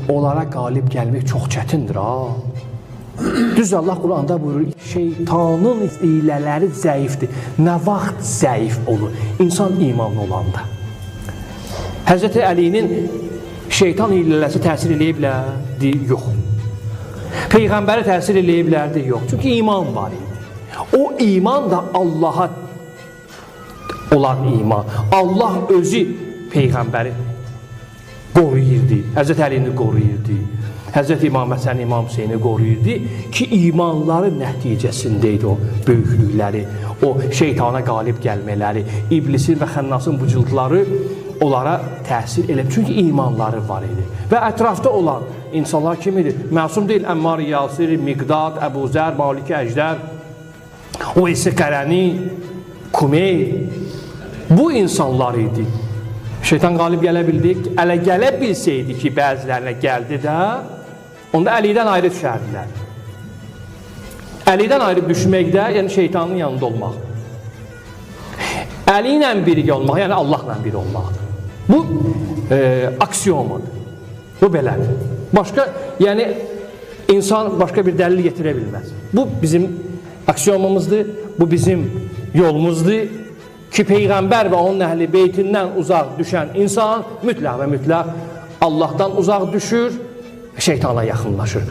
onlara qalib gəlmək çox çətindir ha. Düz Allah Quranda buyurur, şeytanın hilələri zəifdir. Nə vaxt zəif olur? İnsan imanlı olanda. Həzrəti Əlinin şeytan hilələri təsir eləyə bilərdi? Yox. Peyğəmbəri təsir eləyə bilərdi? Yox. Çünki iman var idi. O iman da Allaha olan iman. Allah özü Peyğəmbəri qoruyurdu. Həzrəti Əlini qoruyurdu. Həzrəti İmam Həsən, İmam Hüseyni qoruyurdu ki, imanları nəticəsində idi o böyüklükləri, o şeytana qalib gəlmələri, iblisin və xənnasın bu cildləri onlara təsir elədi. Çünki imanları var idi. Və ətrafda olan insanlar kim idi? Məsum deyil, Əmmar Yasir, Miqdad, Əbu Zər, Maliki Əjdər, Uysi Qərəni, Kumeyr. Bu insanlar idi. Şeytan qalib gələ bildik. Ələ gələ bilsəydi ki, bəzilərinə gəldi də, onda Əlidən ayrı düşərdilər. Əlidən ayrı düşməkdə, yəni şeytanın yanında olmaq. Əli ilə birgə olmaq, yəni Allahla biri olmaq. Bu aksiyomadır. Bu belədir. Başqa, yəni insan başqa bir dəlil getirə bilməz. Bu bizim aksiyomumuzdur, bu bizim yolumuzdur ki, Peyğəmbər və onun əhli beytindən uzaq düşən insan mütləq və mütləq Allahdan uzaq düşür, şeytana yaxınlaşır.